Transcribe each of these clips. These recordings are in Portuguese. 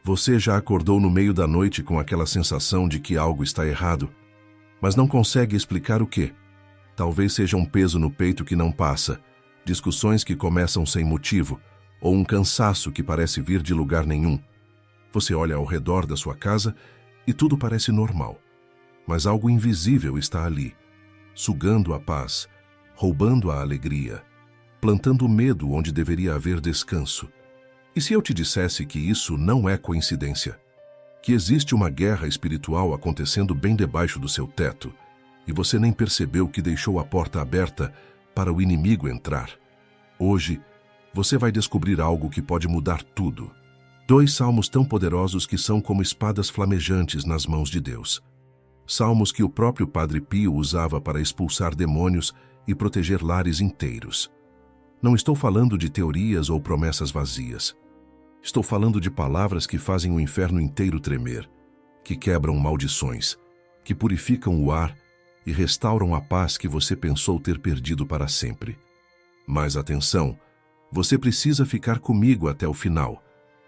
Você já acordou no meio da noite com aquela sensação de que algo está errado, mas não consegue explicar o quê? Talvez seja um peso no peito que não passa, discussões que começam sem motivo, ou um cansaço que parece vir de lugar nenhum. Você olha ao redor da sua casa e tudo parece normal, mas algo invisível está ali, sugando a paz, roubando a alegria, plantando medo onde deveria haver descanso. E se eu te dissesse que isso não é coincidência? Que existe uma guerra espiritual acontecendo bem debaixo do seu teto, e você nem percebeu que deixou a porta aberta para o inimigo entrar? Hoje, você vai descobrir algo que pode mudar tudo. 2 salmos tão poderosos que são como espadas flamejantes nas mãos de Deus. Salmos que o próprio Padre Pio usava para expulsar demônios e proteger lares inteiros. Não estou falando de teorias ou promessas vazias. Estou falando de palavras que fazem o inferno inteiro tremer, que quebram maldições, que purificam o ar e restauram a paz que você pensou ter perdido para sempre. Mas atenção, você precisa ficar comigo até o final,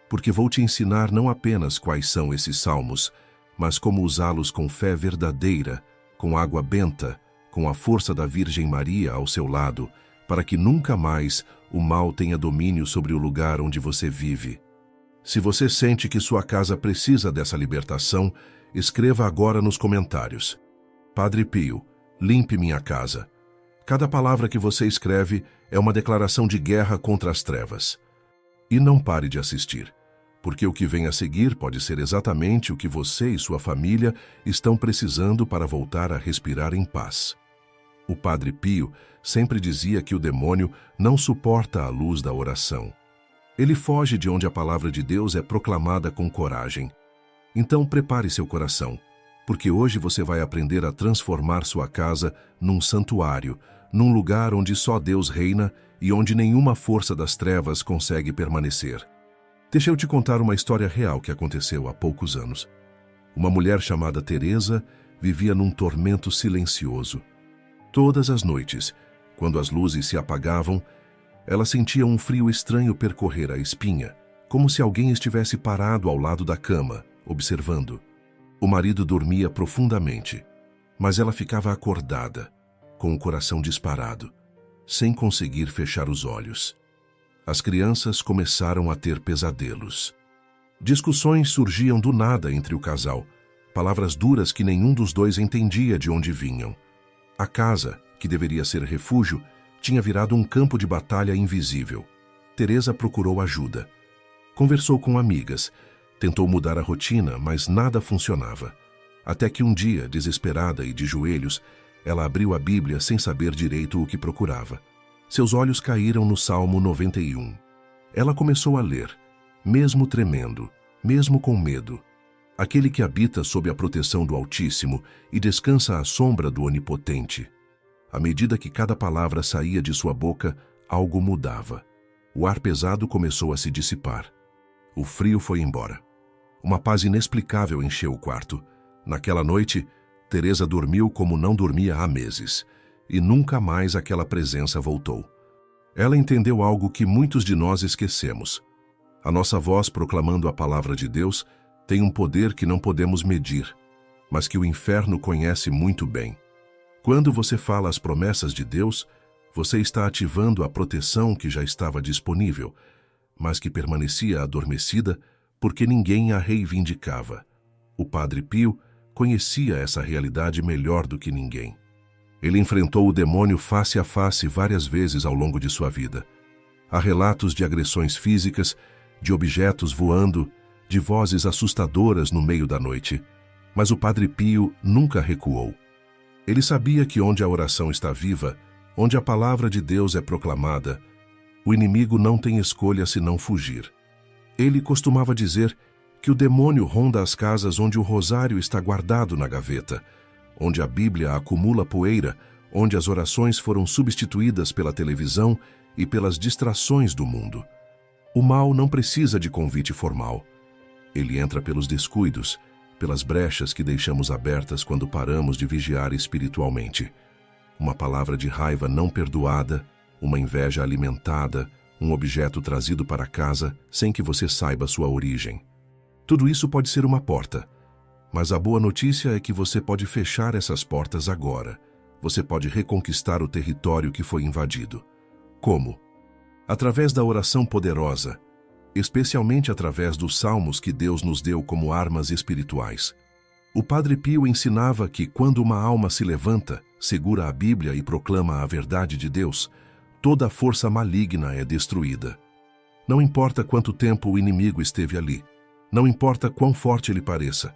porque vou te ensinar não apenas quais são esses salmos, mas como usá-los com fé verdadeira, com água benta, com a força da Virgem Maria ao seu lado, para que nunca mais o mal tenha domínio sobre o lugar onde você vive. Se você sente que sua casa precisa dessa libertação, escreva agora nos comentários: Padre Pio, limpe minha casa. Cada palavra que você escreve é uma declaração de guerra contra as trevas. E não pare de assistir, porque o que vem a seguir pode ser exatamente o que você e sua família estão precisando para voltar a respirar em paz. O Padre Pio sempre dizia que o demônio não suporta a luz da oração. Ele foge de onde a palavra de Deus é proclamada com coragem. Então prepare seu coração, porque hoje você vai aprender a transformar sua casa num santuário, num lugar onde só Deus reina e onde nenhuma força das trevas consegue permanecer. Deixa eu te contar uma história real que aconteceu há poucos anos. Uma mulher chamada Teresa vivia num tormento silencioso. Todas as noites, quando as luzes se apagavam, ela sentia um frio estranho percorrer a espinha, como se alguém estivesse parado ao lado da cama, observando. O marido dormia profundamente, mas ela ficava acordada, com o coração disparado, sem conseguir fechar os olhos. As crianças começaram a ter pesadelos. Discussões surgiam do nada entre o casal, palavras duras que nenhum dos dois entendia de onde vinham. A casa, que deveria ser refúgio, tinha virado um campo de batalha invisível. Teresa procurou ajuda. Conversou com amigas, tentou mudar a rotina, mas nada funcionava. Até que um dia, desesperada e de joelhos, ela abriu a Bíblia sem saber direito o que procurava. Seus olhos caíram no Salmo 91. Ela começou a ler, mesmo tremendo, mesmo com medo. Aquele que habita sob a proteção do Altíssimo e descansa à sombra do Onipotente. À medida que cada palavra saía de sua boca, algo mudava. O ar pesado começou a se dissipar. O frio foi embora. Uma paz inexplicável encheu o quarto. Naquela noite, Teresa dormiu como não dormia há meses, e nunca mais aquela presença voltou. Ela entendeu algo que muitos de nós esquecemos. A nossa voz proclamando a palavra de Deus tem um poder que não podemos medir, mas que o inferno conhece muito bem. Quando você fala as promessas de Deus, você está ativando a proteção que já estava disponível, mas que permanecia adormecida porque ninguém a reivindicava. O Padre Pio conhecia essa realidade melhor do que ninguém. Ele enfrentou o demônio face a face várias vezes ao longo de sua vida. Há relatos de agressões físicas, de objetos voando, de vozes assustadoras no meio da noite. Mas o Padre Pio nunca recuou. Ele sabia que onde a oração está viva, onde a palavra de Deus é proclamada, o inimigo não tem escolha senão fugir. Ele costumava dizer que o demônio ronda as casas onde o rosário está guardado na gaveta, onde a Bíblia acumula poeira, onde as orações foram substituídas pela televisão e pelas distrações do mundo. O mal não precisa de convite formal. Ele entra pelos descuidos, pelas brechas que deixamos abertas quando paramos de vigiar espiritualmente. Uma palavra de raiva não perdoada, uma inveja alimentada, um objeto trazido para casa sem que você saiba sua origem. Tudo isso pode ser uma porta, mas a boa notícia é que você pode fechar essas portas agora. Você pode reconquistar o território que foi invadido. Como? Através da oração poderosa, especialmente através dos salmos que Deus nos deu como armas espirituais. O Padre Pio ensinava que quando uma alma se levanta, segura a Bíblia e proclama a verdade de Deus, toda a força maligna é destruída. Não importa quanto tempo o inimigo esteve ali, não importa quão forte ele pareça,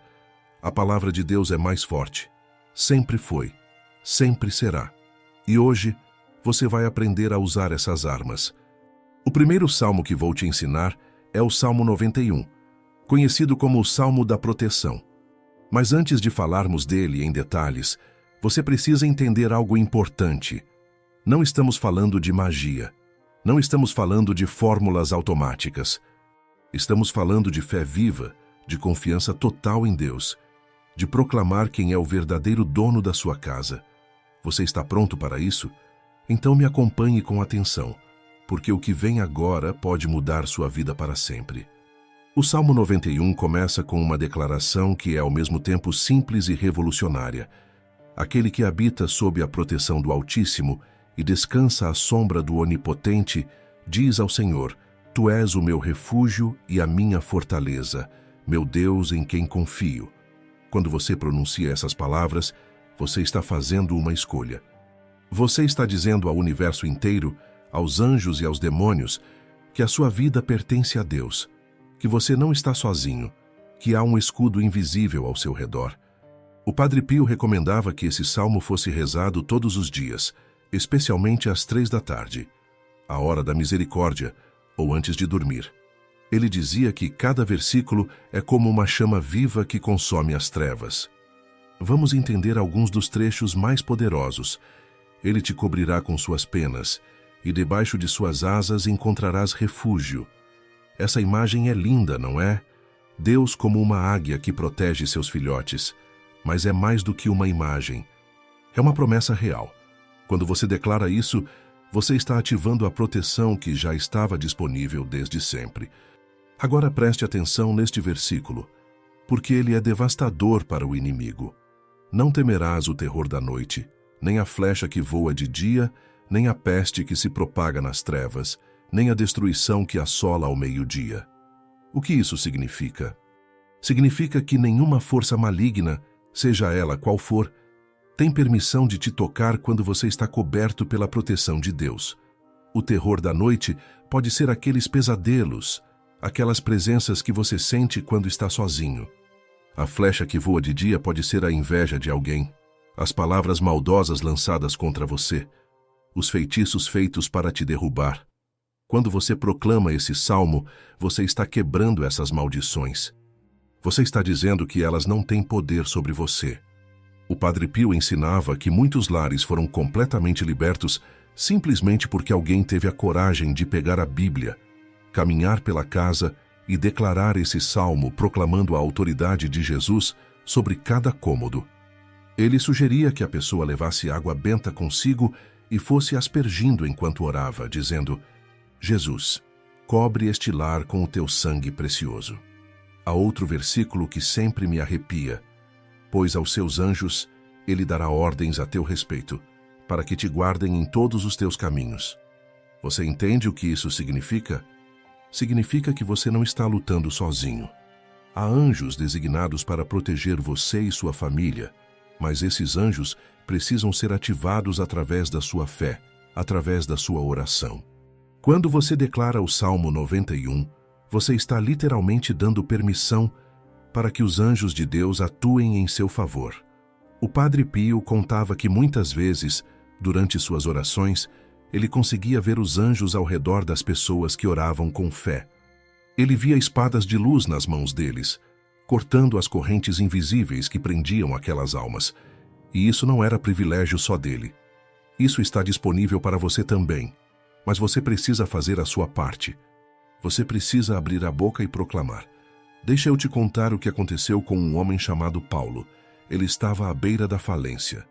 a palavra de Deus é mais forte. Sempre foi, sempre será. E hoje, você vai aprender a usar essas armas. O primeiro salmo que vou te ensinar é o Salmo 91, conhecido como o Salmo da Proteção. Mas antes de falarmos dele em detalhes, você precisa entender algo importante. Não estamos falando de magia. Não estamos falando de fórmulas automáticas. Estamos falando de fé viva, de confiança total em Deus, de proclamar quem é o verdadeiro dono da sua casa. Você está pronto para isso? Então me acompanhe com atenção, porque o que vem agora pode mudar sua vida para sempre. O Salmo 91 começa com uma declaração que é ao mesmo tempo simples e revolucionária. Aquele que habita sob a proteção do Altíssimo e descansa à sombra do Onipotente, diz ao Senhor: Tu és o meu refúgio e a minha fortaleza, meu Deus em quem confio. Quando você pronuncia essas palavras, você está fazendo uma escolha. Você está dizendo ao universo inteiro, aos anjos e aos demônios, que a sua vida pertence a Deus, que você não está sozinho, que há um escudo invisível ao seu redor. O Padre Pio recomendava que esse salmo fosse rezado todos os dias, especialmente às 3 da tarde, a hora da misericórdia, ou antes de dormir. Ele dizia que cada versículo é como uma chama viva que consome as trevas. Vamos entender alguns dos trechos mais poderosos. Ele te cobrirá com suas penas, e debaixo de suas asas encontrarás refúgio. Essa imagem é linda, não é? Deus como uma águia que protege seus filhotes. Mas é mais do que uma imagem. É uma promessa real. Quando você declara isso, você está ativando a proteção que já estava disponível desde sempre. Agora preste atenção neste versículo, porque ele é devastador para o inimigo. Não temerás o terror da noite, nem a flecha que voa de dia, nem a peste que se propaga nas trevas, nem a destruição que assola ao meio-dia. O que isso significa? Significa que nenhuma força maligna, seja ela qual for, tem permissão de te tocar quando você está coberto pela proteção de Deus. O terror da noite pode ser aqueles pesadelos, aquelas presenças que você sente quando está sozinho. A flecha que voa de dia pode ser a inveja de alguém, as palavras maldosas lançadas contra você, os feitiços feitos para te derrubar. Quando você proclama esse salmo, você está quebrando essas maldições. Você está dizendo que elas não têm poder sobre você. O Padre Pio ensinava que muitos lares foram completamente libertos simplesmente porque alguém teve a coragem de pegar a Bíblia, caminhar pela casa e declarar esse salmo proclamando a autoridade de Jesus sobre cada cômodo. Ele sugeria que a pessoa levasse água benta consigo e fosse aspergindo enquanto orava, dizendo: Jesus, cobre este lar com o teu sangue precioso. Há outro versículo que sempre me arrepia: pois aos seus anjos ele dará ordens a teu respeito, para que te guardem em todos os teus caminhos. Você entende o que isso significa? Significa que você não está lutando sozinho. Há anjos designados para proteger você e sua família, mas esses anjos precisam ser ativados através da sua fé, através da sua oração. Quando você declara o Salmo 91, você está literalmente dando permissão para que os anjos de Deus atuem em seu favor. O Padre Pio contava que muitas vezes, durante suas orações, ele conseguia ver os anjos ao redor das pessoas que oravam com fé. Ele via espadas de luz nas mãos deles, cortando as correntes invisíveis que prendiam aquelas almas. E isso não era privilégio só dele. Isso está disponível para você também, mas você precisa fazer a sua parte. Você precisa abrir a boca e proclamar. Deixa eu te contar o que aconteceu com um homem chamado Paulo. Ele estava à beira da falência.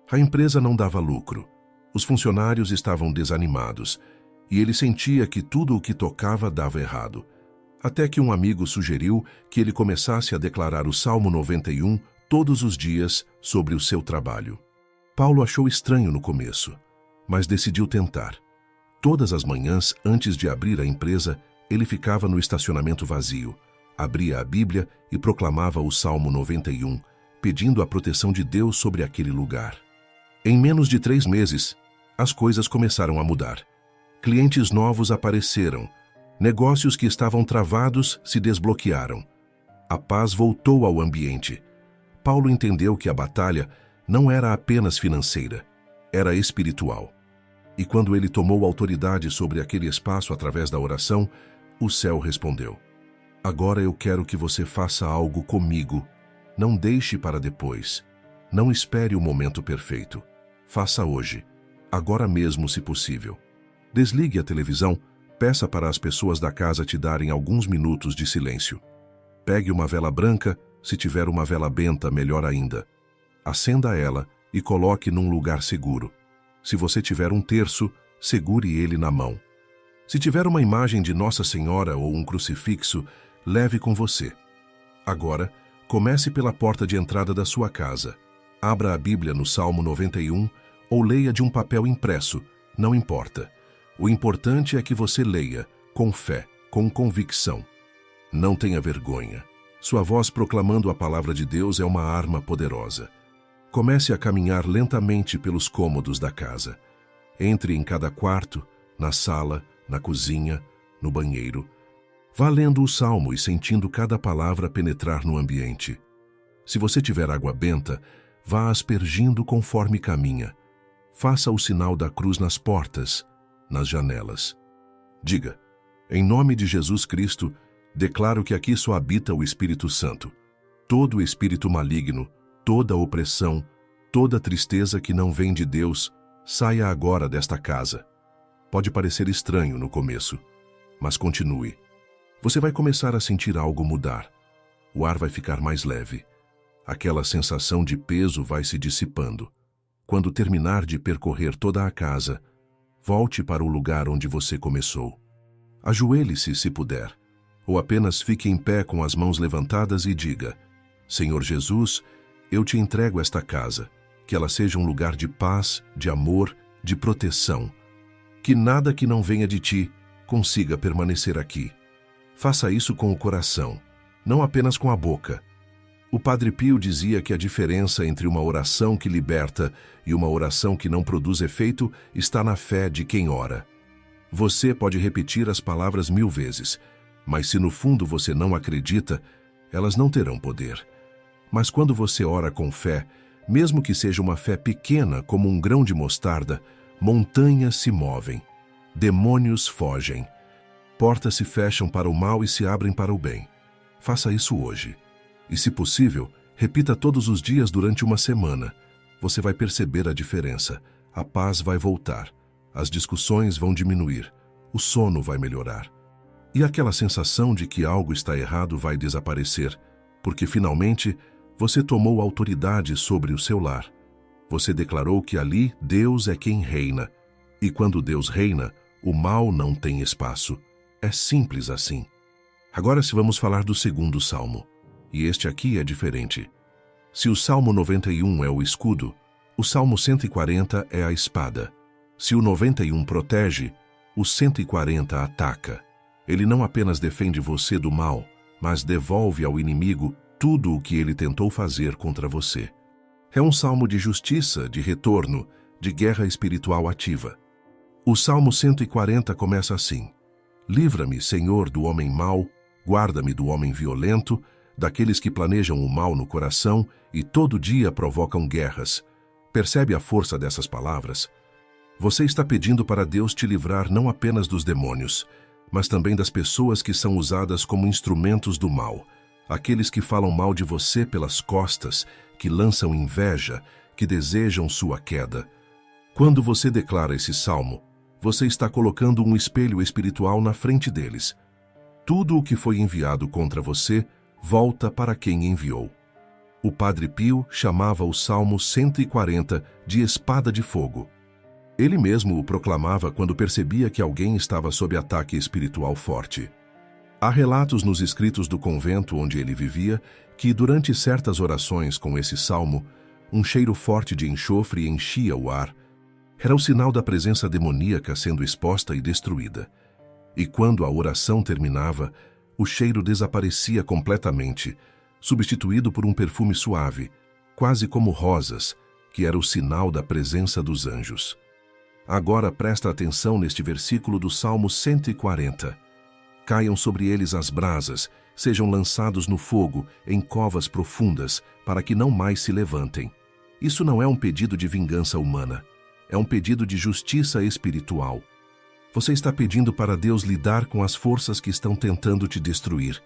A empresa não dava lucro. Os funcionários estavam desanimados, e ele sentia que tudo o que tocava dava errado. Até que um amigo sugeriu que ele começasse a declarar o Salmo 91 todos os dias sobre o seu trabalho. Paulo achou estranho no começo, mas decidiu tentar. Todas as manhãs, antes de abrir a empresa, ele ficava no estacionamento vazio, abria a Bíblia e proclamava o Salmo 91, pedindo a proteção de Deus sobre aquele lugar. Em menos de 3 meses, as coisas começaram a mudar. Clientes novos apareceram, negócios que estavam travados se desbloquearam. A paz voltou ao ambiente. Paulo entendeu que a batalha não era apenas financeira, era espiritual. E quando ele tomou autoridade sobre aquele espaço através da oração, o céu respondeu: agora eu quero que você faça algo comigo. Não deixe para depois. Não espere o momento perfeito. Faça hoje, agora mesmo se possível. Desligue a televisão, peça para as pessoas da casa te darem alguns minutos de silêncio. Pegue uma vela branca, se tiver uma vela benta, melhor ainda. Acenda ela e coloque num lugar seguro. Se você tiver um terço, segure ele na mão. Se tiver uma imagem de Nossa Senhora ou um crucifixo, leve com você. Agora, comece pela porta de entrada da sua casa. Abra a Bíblia no Salmo 91 ou leia de um papel impresso, não importa. O importante é que você leia, com fé, com convicção. Não tenha vergonha. Sua voz proclamando a palavra de Deus é uma arma poderosa. Comece a caminhar lentamente pelos cômodos da casa. Entre em cada quarto, na sala, na cozinha, no banheiro. Vá lendo o salmo e sentindo cada palavra penetrar no ambiente. Se você tiver água benta, vá aspergindo conforme caminha. Faça o sinal da cruz nas portas, nas janelas. Diga: em nome de Jesus Cristo, declaro que aqui só habita o Espírito Santo. Todo espírito maligno, toda opressão, toda tristeza que não vem de Deus, saia agora desta casa. Pode parecer estranho no começo, mas continue. Você vai começar a sentir algo mudar. O ar vai ficar mais leve. Aquela sensação de peso vai se dissipando. Quando terminar de percorrer toda a casa, volte para o lugar onde você começou. Ajoelhe-se se puder, ou apenas fique em pé com as mãos levantadas e diga: Senhor Jesus, eu te entrego esta casa, que ela seja um lugar de paz, de amor, de proteção. Que nada que não venha de ti consiga permanecer aqui. Faça isso com o coração, não apenas com a boca. O Padre Pio dizia que a diferença entre uma oração que liberta e uma oração que não produz efeito está na fé de quem ora. Você pode repetir as palavras 1000 vezes, mas se no fundo você não acredita, elas não terão poder. Mas quando você ora com fé, mesmo que seja uma fé pequena como um grão de mostarda, montanhas se movem, demônios fogem, portas se fecham para o mal e se abrem para o bem. Faça isso hoje. E, se possível, repita todos os dias durante uma semana. Você vai perceber a diferença. A paz vai voltar. As discussões vão diminuir. O sono vai melhorar. E aquela sensação de que algo está errado vai desaparecer, porque finalmente você tomou autoridade sobre o seu lar. Você declarou que ali Deus é quem reina. E quando Deus reina, o mal não tem espaço. É simples assim. Agora vamos falar do segundo salmo. E este aqui é diferente. Se o Salmo 91 é o escudo, o Salmo 140 é a espada. Se o 91 protege, o 140 ataca. Ele não apenas defende você do mal, mas devolve ao inimigo tudo o que ele tentou fazer contra você. É um salmo de justiça, de retorno, de guerra espiritual ativa. O Salmo 140 começa assim: livra-me, Senhor, do homem mau, guarda-me do homem violento, daqueles que planejam o mal no coração e todo dia provocam guerras. Percebe a força dessas palavras? Você está pedindo para Deus te livrar não apenas dos demônios, mas também das pessoas que são usadas como instrumentos do mal, aqueles que falam mal de você pelas costas, que lançam inveja, que desejam sua queda. Quando você declara esse salmo, você está colocando um espelho espiritual na frente deles. Tudo o que foi enviado contra você volta para quem enviou. O Padre Pio chamava o Salmo 140 de espada de fogo. Ele mesmo o proclamava quando percebia que alguém estava sob ataque espiritual forte. Há relatos nos escritos do convento onde ele vivia que, durante certas orações com esse salmo, um cheiro forte de enxofre enchia o ar. Era o sinal da presença demoníaca sendo exposta e destruída. E quando a oração terminava, o cheiro desaparecia completamente, substituído por um perfume suave, quase como rosas, que era o sinal da presença dos anjos. Agora presta atenção neste versículo do Salmo 140. Caiam sobre eles as brasas, sejam lançados no fogo, em covas profundas, para que não mais se levantem. Isso não é um pedido de vingança humana, é um pedido de justiça espiritual. Você está pedindo para Deus lidar com as forças que estão tentando te destruir.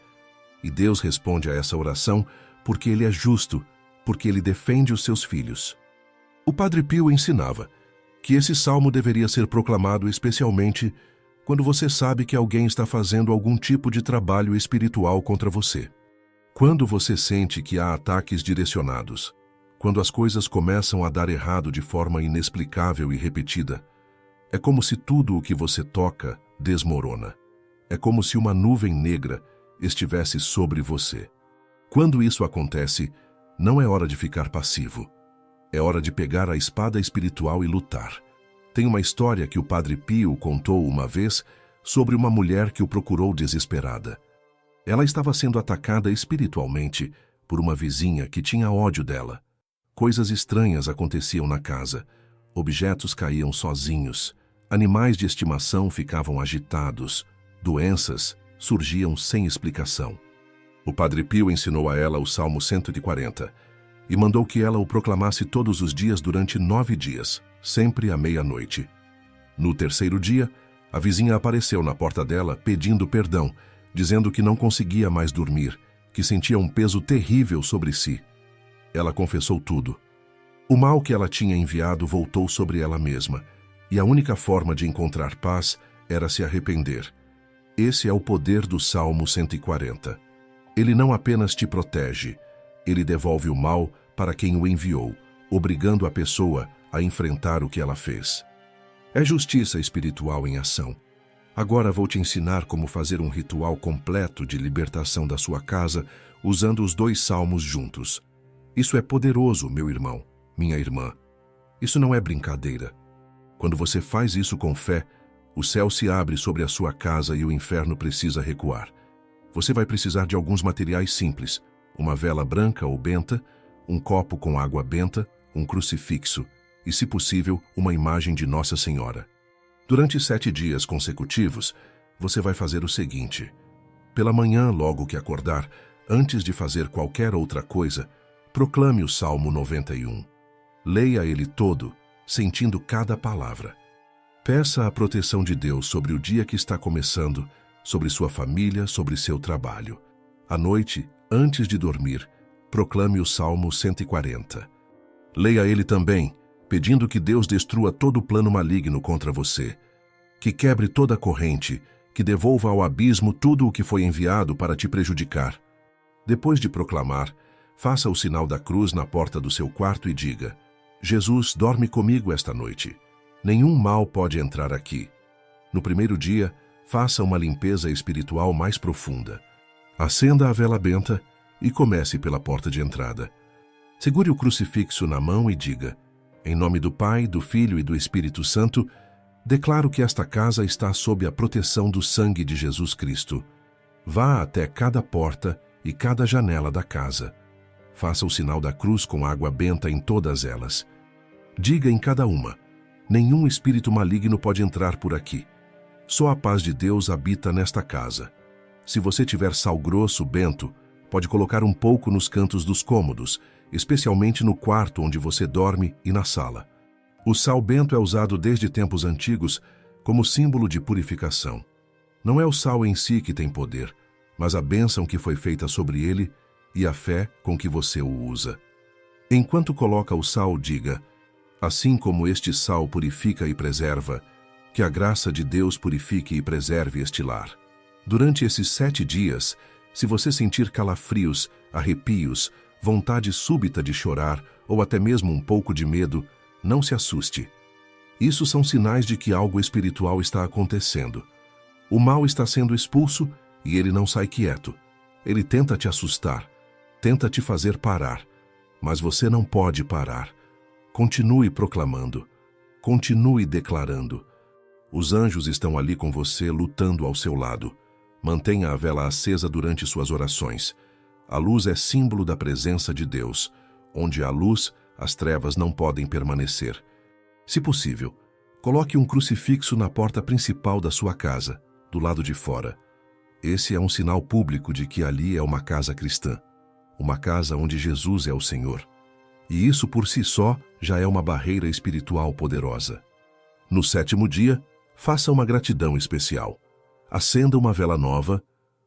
E Deus responde a essa oração porque Ele é justo, porque Ele defende os seus filhos. O Padre Pio ensinava que esse salmo deveria ser proclamado especialmente quando você sabe que alguém está fazendo algum tipo de trabalho espiritual contra você. Quando você sente que há ataques direcionados, quando as coisas começam a dar errado de forma inexplicável e repetida, é como se tudo o que você toca desmorona. É como se uma nuvem negra estivesse sobre você. Quando isso acontece, não é hora de ficar passivo. É hora de pegar a espada espiritual e lutar. Tem uma história que o Padre Pio contou uma vez sobre uma mulher que o procurou desesperada. Ela estava sendo atacada espiritualmente por uma vizinha que tinha ódio dela. Coisas estranhas aconteciam na casa. Objetos caíam sozinhos. Animais de estimação ficavam agitados. Doenças surgiam sem explicação. O Padre Pio ensinou a ela o Salmo 140 e mandou que ela o proclamasse todos os dias durante 9 dias, sempre à meia-noite. No terceiro dia, a vizinha apareceu na porta dela pedindo perdão, dizendo que não conseguia mais dormir, que sentia um peso terrível sobre si. Ela confessou tudo. O mal que ela tinha enviado voltou sobre ela mesma, e a única forma de encontrar paz era se arrepender. Esse é o poder do Salmo 140. Ele não apenas te protege, ele devolve o mal para quem o enviou, obrigando a pessoa a enfrentar o que ela fez. É justiça espiritual em ação. Agora vou te ensinar como fazer um ritual completo de libertação da sua casa usando os 2 salmos juntos. Isso é poderoso, meu irmão, minha irmã. Isso não é brincadeira. Quando você faz isso com fé, o céu se abre sobre a sua casa e o inferno precisa recuar. Você vai precisar de alguns materiais simples: uma vela branca ou benta, um copo com água benta, um crucifixo e, se possível, uma imagem de Nossa Senhora. Durante 7 dias consecutivos, você vai fazer o seguinte: pela manhã, logo que acordar, antes de fazer qualquer outra coisa, proclame o Salmo 91. Leia ele todo, sentindo cada palavra. Peça a proteção de Deus sobre o dia que está começando, sobre sua família, sobre seu trabalho. À noite, antes de dormir, proclame o Salmo 140. Leia ele também, pedindo que Deus destrua todo o plano maligno contra você, que quebre toda a corrente, que devolva ao abismo tudo o que foi enviado para te prejudicar. Depois de proclamar, faça o sinal da cruz na porta do seu quarto e diga: Jesus, dorme comigo esta noite. Nenhum mal pode entrar aqui. No primeiro dia, faça uma limpeza espiritual mais profunda. Acenda a vela benta e comece pela porta de entrada. Segure o crucifixo na mão e diga: em nome do Pai, do Filho e do Espírito Santo, declaro que esta casa está sob a proteção do sangue de Jesus Cristo. Vá até cada porta e cada janela da casa. Faça o sinal da cruz com água benta em todas elas. Diga em cada uma: nenhum espírito maligno pode entrar por aqui. Só a paz de Deus habita nesta casa. Se você tiver sal grosso bento, pode colocar um pouco nos cantos dos cômodos, especialmente no quarto onde você dorme e na sala. O sal bento é usado desde tempos antigos como símbolo de purificação. Não é o sal em si que tem poder, mas a bênção que foi feita sobre ele e a fé com que você o usa. Enquanto coloca o sal, diga: assim como este sal purifica e preserva, que a graça de Deus purifique e preserve este lar. Durante esses 7 dias, se você sentir calafrios, arrepios, vontade súbita de chorar ou até mesmo um pouco de medo, não se assuste. Isso são sinais de que algo espiritual está acontecendo. O mal está sendo expulso e ele não sai quieto. Ele tenta te assustar, tenta te fazer parar, mas você não pode parar. Continue proclamando, continue declarando. Os anjos estão ali com você, lutando ao seu lado. Mantenha a vela acesa durante suas orações. A luz é símbolo da presença de Deus. Onde há luz, as trevas não podem permanecer. Se possível, coloque um crucifixo na porta principal da sua casa, do lado de fora. Esse é um sinal público de que ali é uma casa cristã, uma casa onde Jesus é o Senhor. E isso por si só já é uma barreira espiritual poderosa. No 7º dia, faça uma gratidão especial. Acenda uma vela nova,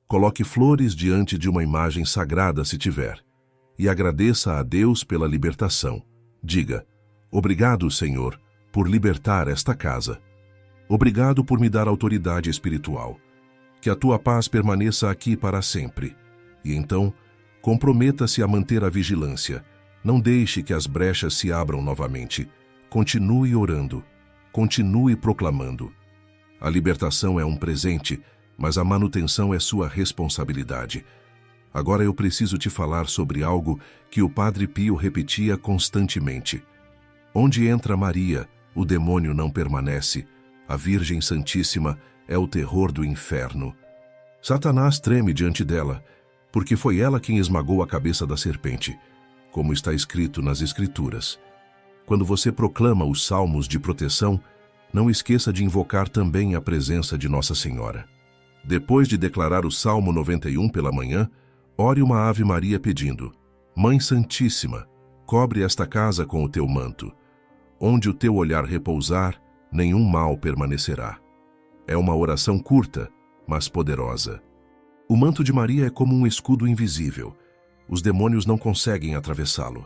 coloque flores diante de uma imagem sagrada se tiver, e agradeça a Deus pela libertação. Diga: obrigado, Senhor, por libertar esta casa. Obrigado por me dar autoridade espiritual. Que a tua paz permaneça aqui para sempre. E então, comprometa-se a manter a vigilância. Não deixe que as brechas se abram novamente. Continue orando. Continue proclamando. A libertação é um presente, mas a manutenção é sua responsabilidade. Agora eu preciso te falar sobre algo que o Padre Pio repetia constantemente. Onde entra Maria, o demônio não permanece. A Virgem Santíssima é o terror do inferno. Satanás treme diante dela, porque foi ela quem esmagou a cabeça da serpente, como está escrito nas Escrituras. Quando você proclama os salmos de proteção, não esqueça de invocar também a presença de Nossa Senhora. Depois de declarar o Salmo 91 pela manhã, ore uma Ave Maria pedindo: Mãe Santíssima, cobre esta casa com o teu manto. Onde o teu olhar repousar, nenhum mal permanecerá. É uma oração curta, mas poderosa. O manto de Maria é como um escudo invisível. Os demônios não conseguem atravessá-lo.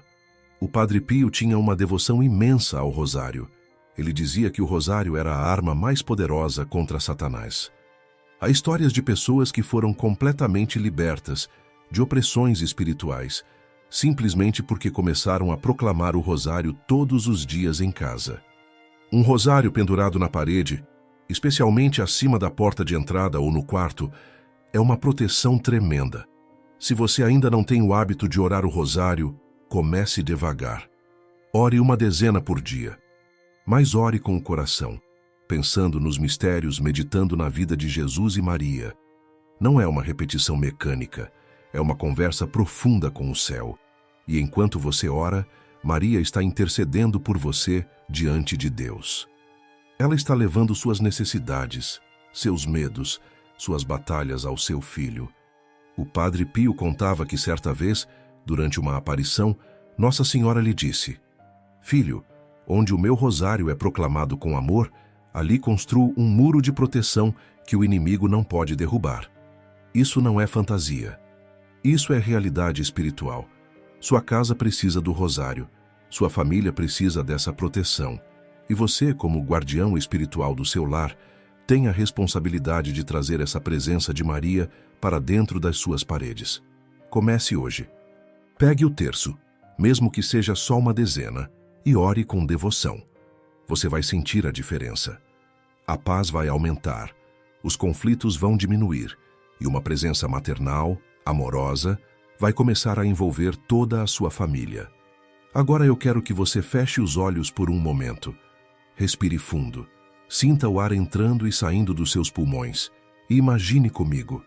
O Padre Pio tinha uma devoção imensa ao rosário. Ele dizia que o rosário era a arma mais poderosa contra Satanás. Há histórias de pessoas que foram completamente libertas de opressões espirituais, simplesmente porque começaram a proclamar o rosário todos os dias em casa. Um rosário pendurado na parede, especialmente acima da porta de entrada ou no quarto, é uma proteção tremenda. Se você ainda não tem o hábito de orar o rosário, comece devagar. Ore uma dezena por dia. Mas ore com o coração, pensando nos mistérios, meditando na vida de Jesus e Maria. Não é uma repetição mecânica, é uma conversa profunda com o céu. E enquanto você ora, Maria está intercedendo por você diante de Deus. Ela está levando suas necessidades, seus medos, suas batalhas ao seu filho. O Padre Pio contava que certa vez, durante uma aparição, Nossa Senhora lhe disse: Filho, onde o meu rosário é proclamado com amor, ali construo um muro de proteção que o inimigo não pode derrubar. Isso não é fantasia. Isso é realidade espiritual. Sua casa precisa do rosário. Sua família precisa dessa proteção. E você, como guardião espiritual do seu lar, tem a responsabilidade de trazer essa presença de Maria para dentro das suas paredes. Comece hoje. Pegue o terço, mesmo que seja só uma dezena, e ore com devoção. Você vai sentir a diferença. A paz vai aumentar, os conflitos vão diminuir, e uma presença maternal, amorosa, vai começar a envolver toda a sua família. Agora eu quero que você feche os olhos por um momento. Respire fundo. Sinta o ar entrando e saindo dos seus pulmões. E imagine comigo.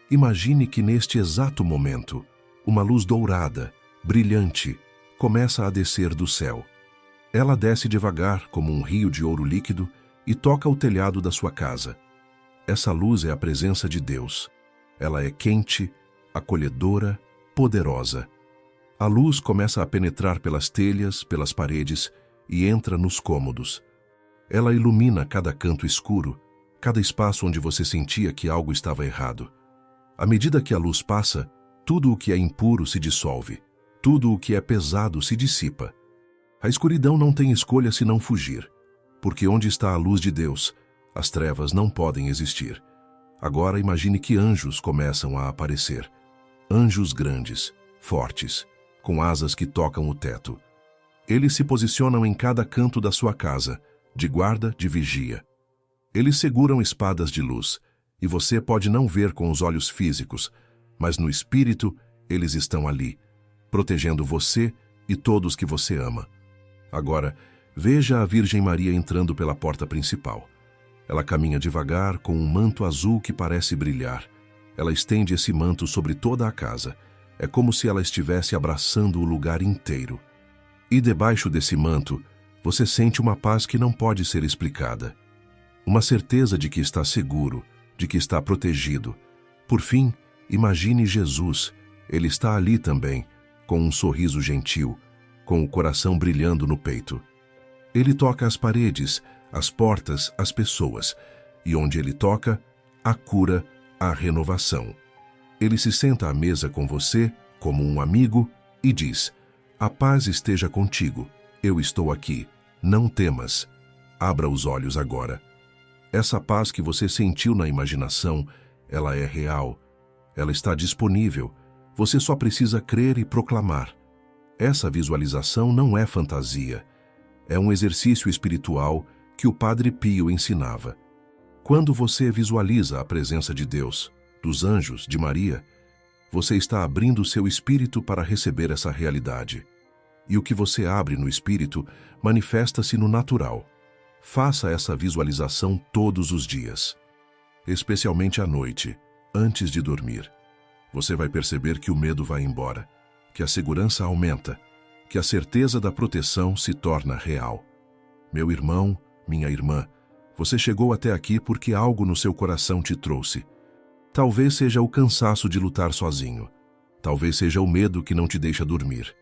Imagine que neste exato momento, uma luz dourada, brilhante, começa a descer do céu. Ela desce devagar, como um rio de ouro líquido, e toca o telhado da sua casa. Essa luz é a presença de Deus. Ela é quente, acolhedora, poderosa. A luz começa a penetrar pelas telhas, pelas paredes e entra nos cômodos. Ela ilumina cada canto escuro, cada espaço onde você sentia que algo estava errado. À medida que a luz passa, tudo o que é impuro se dissolve, tudo o que é pesado se dissipa. A escuridão não tem escolha senão fugir, porque onde está a luz de Deus, as trevas não podem existir. Agora imagine que anjos começam a aparecer. Anjos grandes, fortes, com asas que tocam o teto. Eles se posicionam em cada canto da sua casa, de guarda, de vigia. Eles seguram espadas de luz, E você pode não ver com os olhos físicos, mas no espírito eles estão ali, protegendo você e todos que você ama. Agora, veja a Virgem Maria entrando pela porta principal. Ela caminha devagar com um manto azul que parece brilhar. Ela estende esse manto sobre toda a casa. É como se ela estivesse abraçando o lugar inteiro. E debaixo desse manto, você sente uma paz que não pode ser explicada. Uma certeza de que está seguro, de que está protegido. Por fim, imagine Jesus. Ele está ali também, com um sorriso gentil, com o coração brilhando no peito. Ele toca as paredes, as portas, as pessoas, e onde ele toca, a cura, a renovação. Ele se senta à mesa com você, como um amigo, e diz: "A paz esteja contigo, eu estou aqui, não temas." Abra os olhos agora. Essa paz que você sentiu na imaginação, ela é real, ela está disponível, você só precisa crer e proclamar. Essa visualização não é fantasia, é um exercício espiritual que o Padre Pio ensinava. Quando você visualiza a presença de Deus, dos anjos, de Maria, você está abrindo seu espírito para receber essa realidade. E o que você abre no espírito manifesta-se no natural. Faça essa visualização todos os dias, especialmente à noite, antes de dormir. Você vai perceber que o medo vai embora, que a segurança aumenta, que a certeza da proteção se torna real. Meu irmão, minha irmã, você chegou até aqui porque algo no seu coração te trouxe. Talvez seja o cansaço de lutar sozinho. Talvez seja o medo que não te deixa dormir.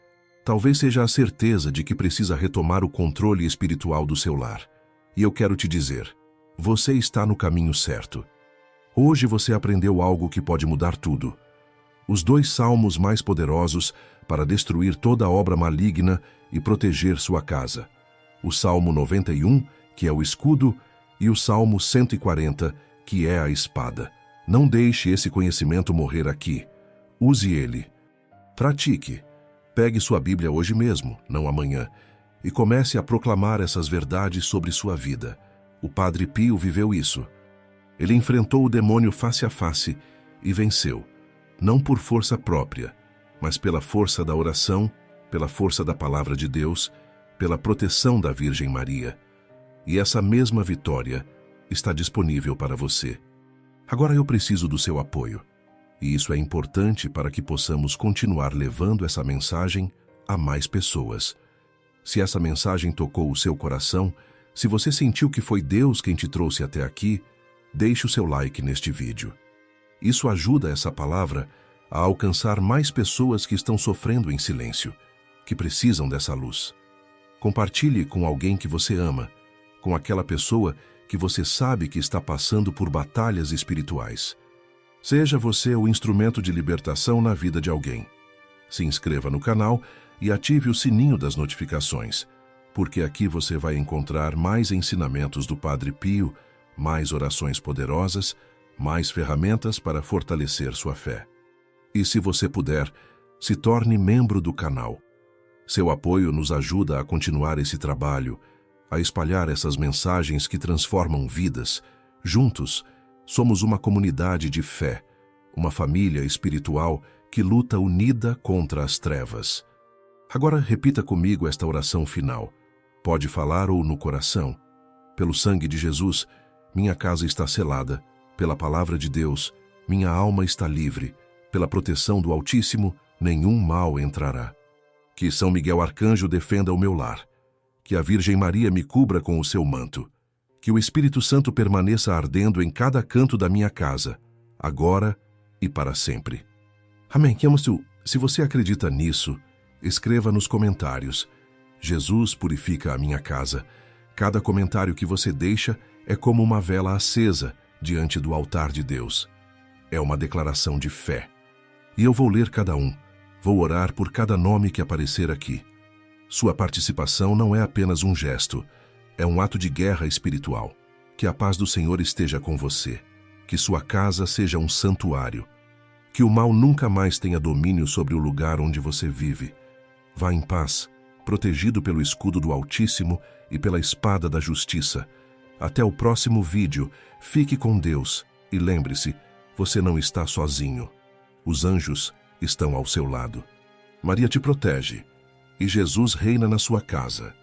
Talvez seja a certeza de que precisa retomar o controle espiritual do seu lar. E eu quero te dizer, você está no caminho certo. Hoje você aprendeu algo que pode mudar tudo. Os 2 salmos mais poderosos para destruir toda obra maligna e proteger sua casa. O Salmo 91, que é o escudo, e o Salmo 140, que é a espada. Não deixe esse conhecimento morrer aqui. Use ele. Pratique. Pegue sua Bíblia hoje mesmo, não amanhã, e comece a proclamar essas verdades sobre sua vida. O Padre Pio viveu isso. Ele enfrentou o demônio face a face e venceu, não por força própria, mas pela força da oração, pela força da palavra de Deus, pela proteção da Virgem Maria. E essa mesma vitória está disponível para você. Agora eu preciso do seu apoio. E isso é importante para que possamos continuar levando essa mensagem a mais pessoas. Se essa mensagem tocou o seu coração, se você sentiu que foi Deus quem te trouxe até aqui, deixe o seu like neste vídeo. Isso ajuda essa palavra a alcançar mais pessoas que estão sofrendo em silêncio, que precisam dessa luz. Compartilhe com alguém que você ama, com aquela pessoa que você sabe que está passando por batalhas espirituais. Seja você o instrumento de libertação na vida de alguém. Se inscreva no canal e ative o sininho das notificações, porque aqui você vai encontrar mais ensinamentos do Padre Pio, mais orações poderosas, mais ferramentas para fortalecer sua fé. E se você puder, se torne membro do canal. Seu apoio nos ajuda a continuar esse trabalho, a espalhar essas mensagens que transformam vidas. Juntos, somos uma comunidade de fé, uma família espiritual que luta unida contra as trevas. Agora repita comigo esta oração final. Pode falar ou no coração. Pelo sangue de Jesus, minha casa está selada. Pela palavra de Deus, minha alma está livre. Pela proteção do Altíssimo, nenhum mal entrará. Que São Miguel Arcanjo defenda o meu lar. Que a Virgem Maria me cubra com o seu manto. Que o Espírito Santo permaneça ardendo em cada canto da minha casa, agora e para sempre. Amém. Se você acredita nisso, escreva nos comentários. Jesus purifica a minha casa. Cada comentário que você deixa é como uma vela acesa diante do altar de Deus. É uma declaração de fé. E eu vou ler cada um. Vou orar por cada nome que aparecer aqui. Sua participação não é apenas um gesto, é um ato de guerra espiritual. Que a paz do Senhor esteja com você. Que sua casa seja um santuário. Que o mal nunca mais tenha domínio sobre o lugar onde você vive. Vá em paz, protegido pelo escudo do Altíssimo e pela espada da justiça. Até o próximo vídeo. Fique com Deus E lembre-se, você não está sozinho. Os anjos estão ao seu lado. Maria te protege e Jesus reina na sua casa.